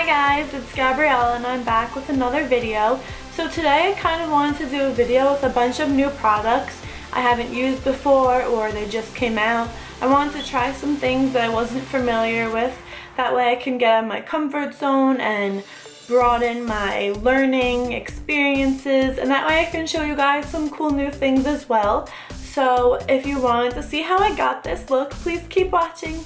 Hi guys, it's Gabriella and I'm back with another video. So today I kind of wanted to do a video with a bunch of new products I haven't used before or they just came out. I wanted to try some things that I wasn't familiar with. That way I can get out of my comfort zone and broaden my learning experiences, and that way I can show you guys some cool new things as well. So if you wanted to see how I got this look, please keep watching.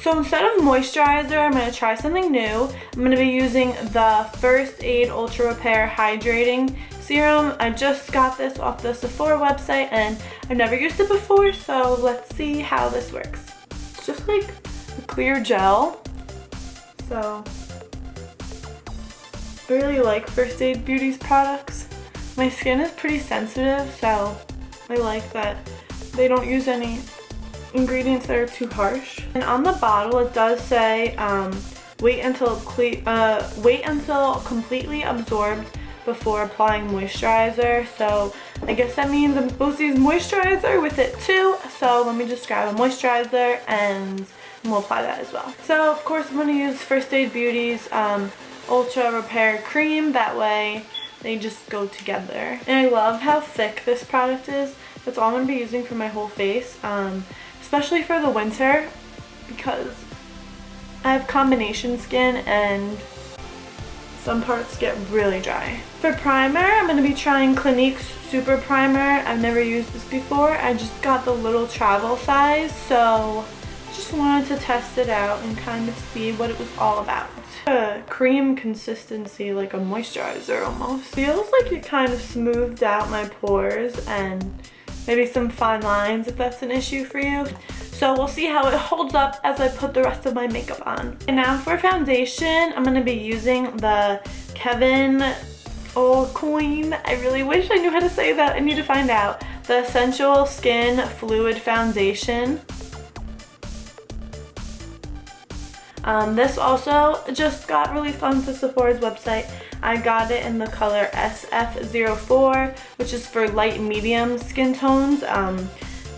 So instead of moisturizer, I'm going to try something new. I'm going to be using the First Aid Ultra Repair Hydrating Serum. I just got this off the Sephora website and I've never used it before, so let's see how this works. It's just like a clear gel. So I really like First Aid Beauty's products. My skin is pretty sensitive, so I like that they don't use any ingredients that are too harsh. And on the bottle it does say wait until completely absorbed before applying moisturizer. So I guess that means I'm supposed to use moisturizer with it too. So let me just grab a moisturizer and we'll apply that as well. So of course I'm going to use First Aid Beauty's Ultra Repair Cream. That way they just go together. And I love how thick this product is. That's all I'm going to be using for my whole face. Especially for the winter because I have combination skin and some parts get really dry. For primer, I'm going to be trying Clinique's Super Primer. I've never used this before. I just got the little travel size, so just wanted to test it out and kind of see what it was all about. A cream consistency, like a moisturizer almost. Feels like it kind of smoothed out my pores and maybe some fine lines if that's an issue for you. So we'll see how it holds up as I put the rest of my makeup on. And now for foundation, I'm gonna be using the Kevin Queen. I really wish I knew how to say that. I need to find out. The Sensual Skin Fluid Foundation. This also just got released on the Sephora's website. I got it in the color SF04, which is for light medium skin tones.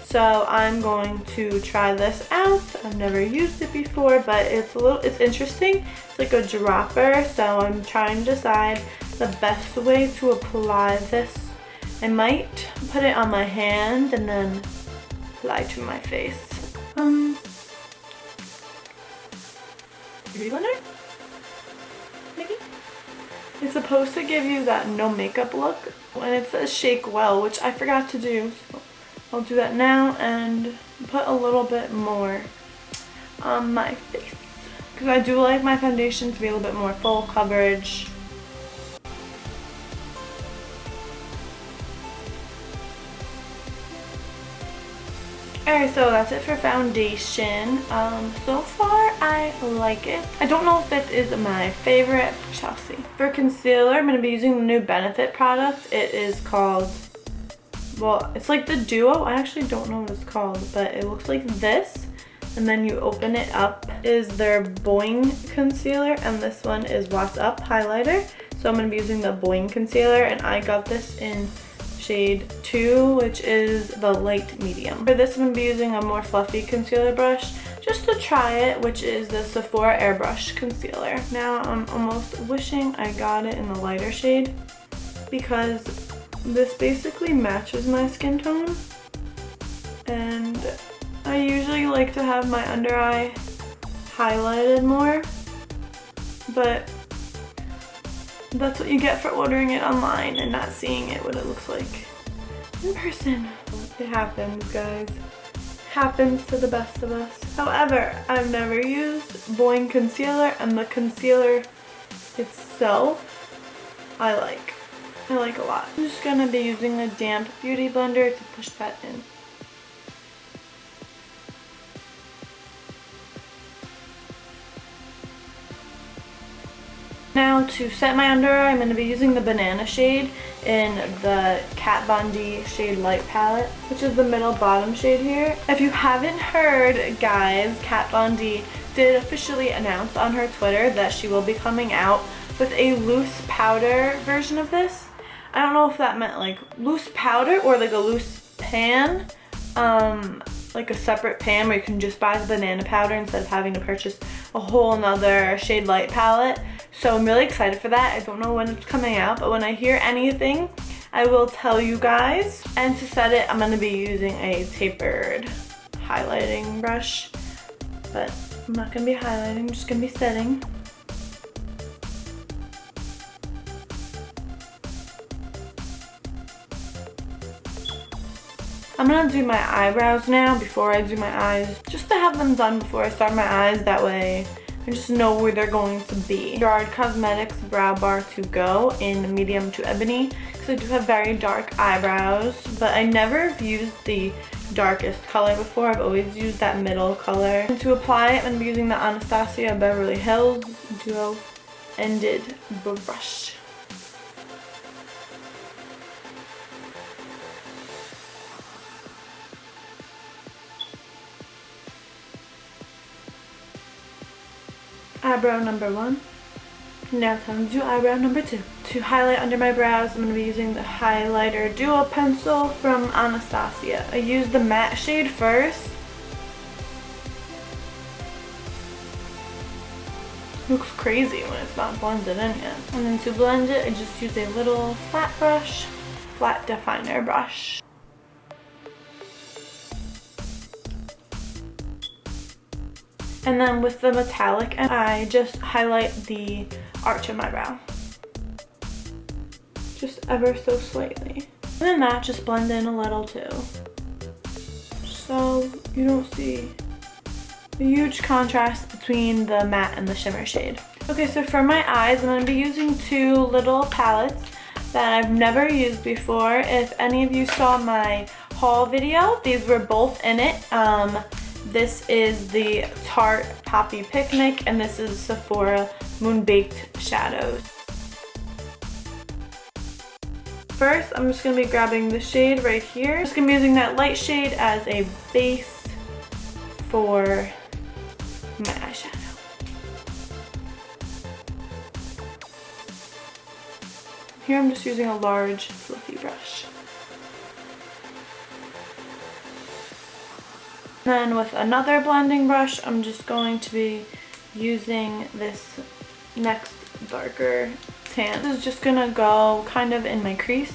So I'm going to try this out. I've never used it before, but it's interesting. It's like a dropper, so I'm trying to decide the best way to apply this. I might put it on my hand and then apply to my face. Beauty blender? Maybe? It's supposed to give you that no makeup look, and it says shake well, which I forgot to do, so I'll do that now and put a little bit more on my face because I do like my foundation to be a little bit more full coverage. Alright, so that's it for foundation. So far I like it. I don't know if it is my favorite. We shall see. For concealer, I'm going to be using the new Benefit product. It is called, well, it's like the Duo. I actually don't know what it's called, but it looks like this. And then you open it up. Is their Boing concealer, and this one is What's Up highlighter. So I'm going to be using the Boing concealer, and I got this in shade 2, which is the light medium. For this I'm going to be using a more fluffy concealer brush just to try it, which is the Sephora Airbrush Concealer. Now I'm almost wishing I got it in the lighter shade because this basically matches my skin tone, and I usually like to have my under eye highlighted more, but that's what you get for ordering it online and not seeing it what it looks like in person. It happens, guys. Happens to the best of us. However, I've never used Boing concealer, and the concealer itself I like a lot. I'm just gonna be using a damp beauty blender to push that in. Now to set my under eye, I'm going to be using the Banana shade in the Kat Von D shade Light palette, which is the middle bottom shade here. If you haven't heard, guys, Kat Von D did officially announce on her Twitter that she will be coming out with a loose powder version of this. I don't know if that meant like loose powder or like a loose pan. like a separate pan where you can just buy the banana powder instead of having to purchase a whole nother shade light palette. So I'm really excited for that. I don't know when it's coming out, but when I hear anything, I will tell you guys. And to set it, I'm going to be using a tapered highlighting brush, but I'm not going to be highlighting, I'm just going to be setting. I'm gonna do my eyebrows now before I do my eyes, just to have them done before I start my eyes. That way I just know where they're going to be. Gerard Cosmetics Brow Bar to Go in medium to ebony, because I do have very dark eyebrows, but I never have used the darkest color before. I've always used that middle color. And to apply it, I'm gonna be using the Anastasia Beverly Hills Duo Ended Brush. Eyebrow number 1. Now time to do eyebrow number 2. To highlight under my brows, I'm going to be using the highlighter duo pencil from Anastasia. I used the matte shade first. Looks crazy when it's not blended in yet. And then to blend it, I just use a little flat brush, flat definer brush. And then with the metallic, I just highlight the arch of my brow. Just ever so slightly. And then that just blend in a little too. So you don't see a huge contrast between the matte and the shimmer shade. Okay, so for my eyes, I'm going to be using 2 little palettes that I've never used before. If any of you saw my haul video, these were both in it. This is the Tarte Poppy Picnic, and this is Sephora Moon Baked Shadows. First, I'm just going to be grabbing the shade right here. I'm just going to be using that light shade as a base for my eyeshadow. Here I'm just using a large fluffy brush. Then with another blending brush, I'm just going to be using this next darker tan. This is just gonna go kind of in my crease.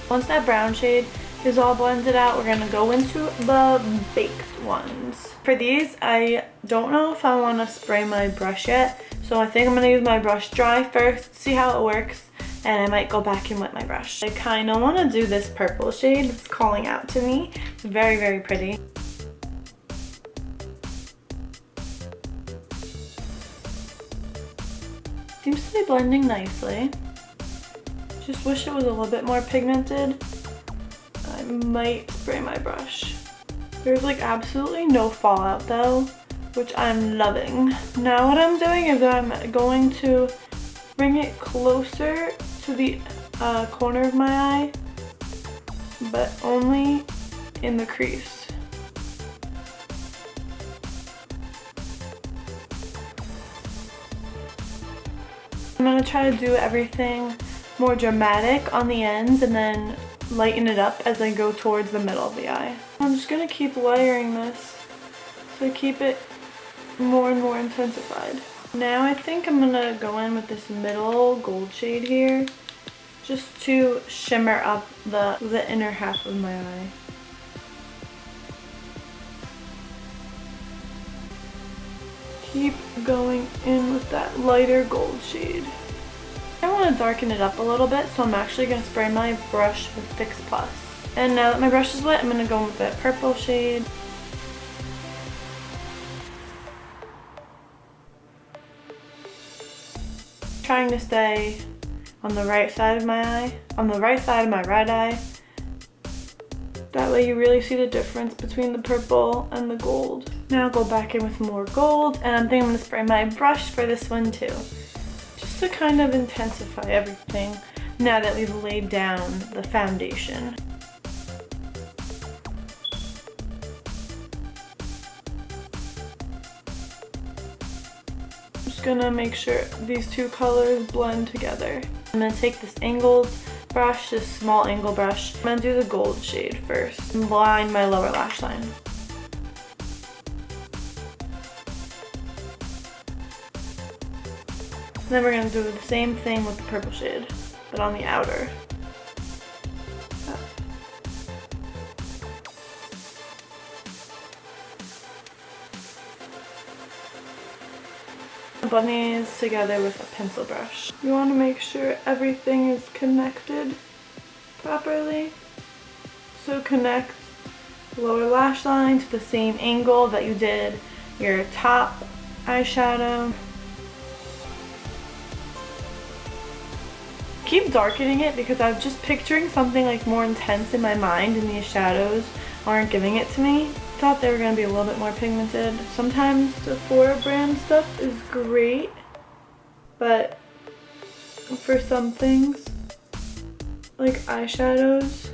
Once that brown shade is all blended out, we're gonna go into the baked ones. For these, I don't know if I want to spray my brush yet, so I think I'm gonna use my brush dry first, see how it works, and I might go back and wet my brush. I kind of want to do this purple shade. It's calling out to me. It's very, very pretty. Seems to be blending nicely. Just wish it was a little bit more pigmented. I might spray my brush. There's like absolutely no fallout though, which I'm loving. Now what I'm doing is I'm going to bring it closer to the corner of my eye, but only in the crease. I'm gonna try to do everything more dramatic on the ends and then lighten it up as I go towards the middle of the eye. I'm just gonna keep layering this to keep it more and more intensified. Now I think I'm gonna go in with this middle gold shade here just to shimmer up the inner half of my eye. Keep going in with that lighter gold shade. I want to darken it up a little bit, so I'm actually going to spray my brush with Fix Plus. And now that my brush is wet, I'm going to go in with that purple shade. Trying to stay on the right side of my eye, on the right side of my right eye. That way you really see the difference between the purple and the gold. Now I'll go back in with more gold, and I think I'm going to spray my brush for this one too. Just to kind of intensify everything now that we've laid down the foundation. gonna make sure these two colors blend together. I'm gonna take this angled brush, this small angle brush. I'm gonna do the gold shade first and line my lower lash line. Then we're gonna do the same thing with the purple shade, but on the outer. Blend these together with a pencil brush. You want to make sure everything is connected properly. So connect the lower lash line to the same angle that you did your top eyeshadow. Keep darkening it because I'm just picturing something like more intense in my mind and these shadows aren't giving it to me. Thought they were going to be a little bit more pigmented. Sometimes Sephora brand stuff is great, but for some things, like eyeshadows,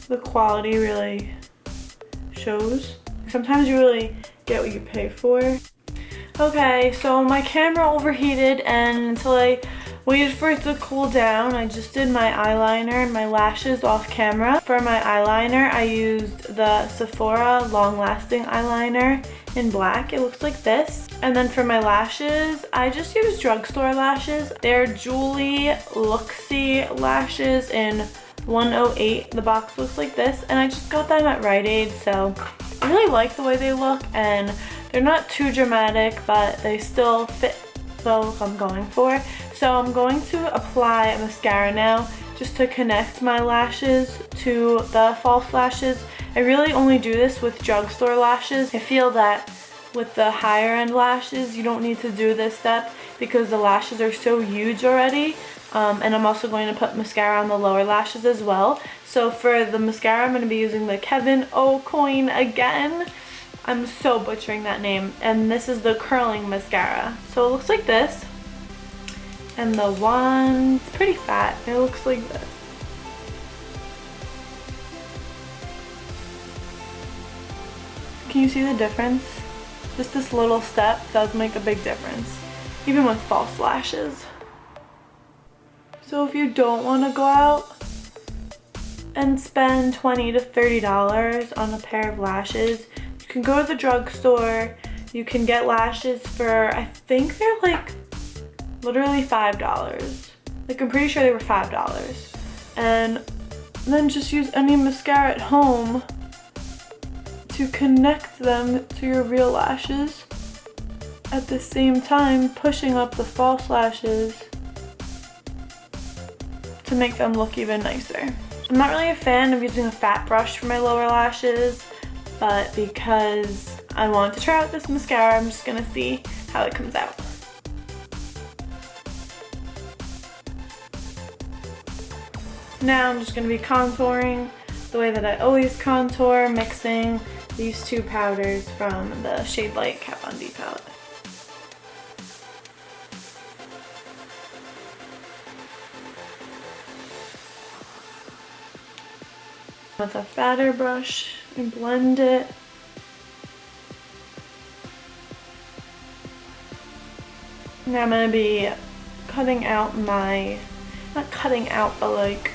the quality really shows. Sometimes you really get what you pay for. Okay, so my camera overheated, and until I waited for it to cool down, I just did my eyeliner and my lashes off camera. For my eyeliner, I used the Sephora Long Lasting Eyeliner in black. It looks like this. And then for my lashes, I just used drugstore lashes. They're Julie Luxie lashes in 108. The box looks like this, and I just got them at Rite Aid, so I really like the way they look, and they're not too dramatic, but they still fit the look I'm going for. So I'm going to apply a mascara now just to connect my lashes to the false lashes. I really only do this with drugstore lashes. I feel that with the higher end lashes, you don't need to do this step because the lashes are so huge already. And I'm also going to put mascara on the lower lashes as well. So for the mascara, I'm going to be using the Kevyn Aucoin again. I'm so butchering that name. And this is the curling mascara. So it looks like this. And the wand, it's pretty fat. It looks like this. Can you see the difference? Just this little step does make a big difference, even with false lashes. So if you don't want to go out and spend $20 to $30 on a pair of lashes, you can go to the drugstore. You can get lashes for, I think they're like literally $5. Like, I'm pretty sure they were $5. And then just use any mascara at home to connect them to your real lashes at the same time pushing up the false lashes to make them look even nicer. I'm not really a fan of using a fat brush for my lower lashes, but because I want to try out this mascara, I'm just gonna see how it comes out. Now I'm just going to be contouring the way that I always contour, mixing these two powders from the Shade Light Kat Von D palette. With a fatter brush and blend it. Now I'm going to be cutting out my, not cutting out, but like,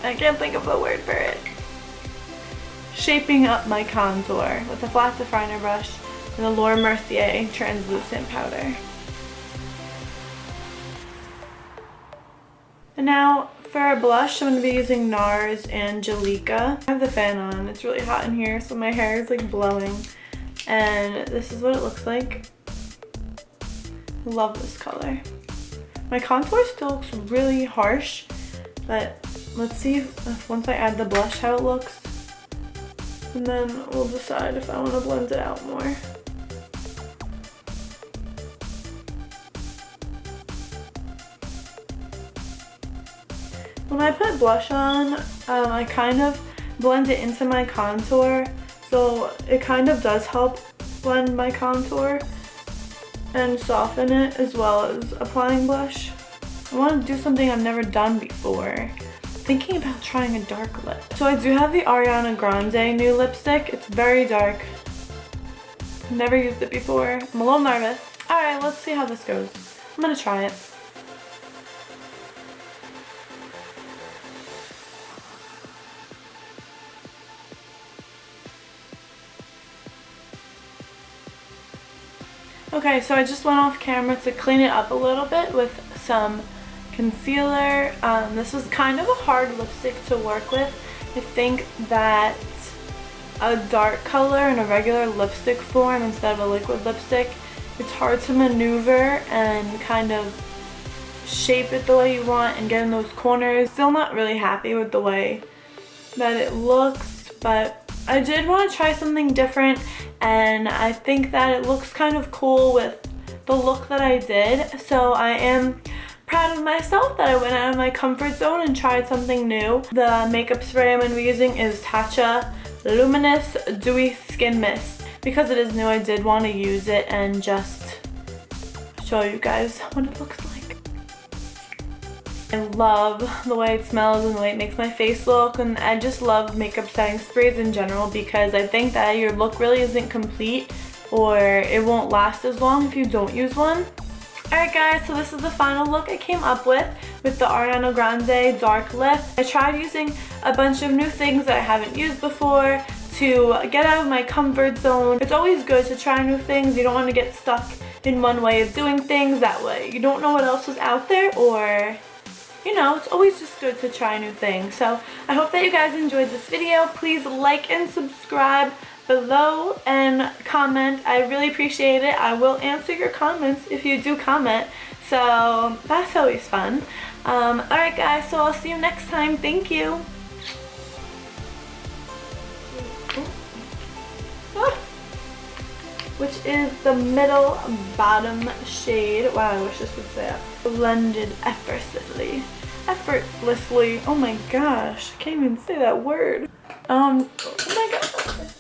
I can't think of the word for it. Shaping up my contour with a flat definer brush and the Laura Mercier translucent powder. And now for a blush, I'm going to be using NARS Angelica. I have the fan on. It's really hot in here, so my hair is like blowing. And this is what it looks like. I love this color. My contour still looks really harsh, but let's see if once I add the blush how it looks, and then we'll decide if I want to blend it out more. When I put blush on, I kind of blend it into my contour, so it kind of does help blend my contour and soften it as well as applying blush. I want to do something I've never done before. Thinking about trying a dark lip. So I do have the Ariana Grande new lipstick. It's very dark. Never used it before. I'm a little nervous. Alright, let's see how this goes. I'm gonna try it. Okay, so I just went off camera to clean it up a little bit with some concealer. This was kind of a hard lipstick to work with. I think that a dark color in a regular lipstick form instead of a liquid lipstick, it's hard to maneuver and kind of shape it the way you want and get in those corners. Still not really happy with the way that it looks, but I did want to try something different, and I think that it looks kind of cool with the look that I did. So I am proud of myself that I went out of my comfort zone and tried something new. The makeup spray I'm going to be using is Tatcha Luminous Dewy Skin Mist. Because it is new, I did want to use it and just show you guys what it looks like. I love the way it smells and the way it makes my face look, and I just love makeup setting sprays in general because I think that your look really isn't complete or it won't last as long if you don't use one. Alright guys, so this is the final look I came up with the Ariana Grande dark lip. I tried using a bunch of new things that I haven't used before to get out of my comfort zone. It's always good to try new things. You don't want to get stuck in one way of doing things. That way you don't know what else is out there, or you know, it's always just good to try new things. So I hope that you guys enjoyed this video. Please like and subscribe below and comment. I really appreciate it. I will answer your comments if you do comment. So that's always fun. Alright guys, so I'll see you next time. Thank you. Which is the middle bottom shade. Wow, I wish this would say that. Blended effortlessly. Oh my gosh, I can't even say that word. Oh my god.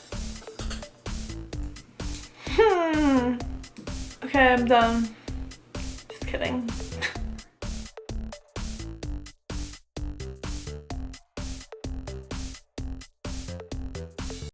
Okay, I'm done. Just kidding.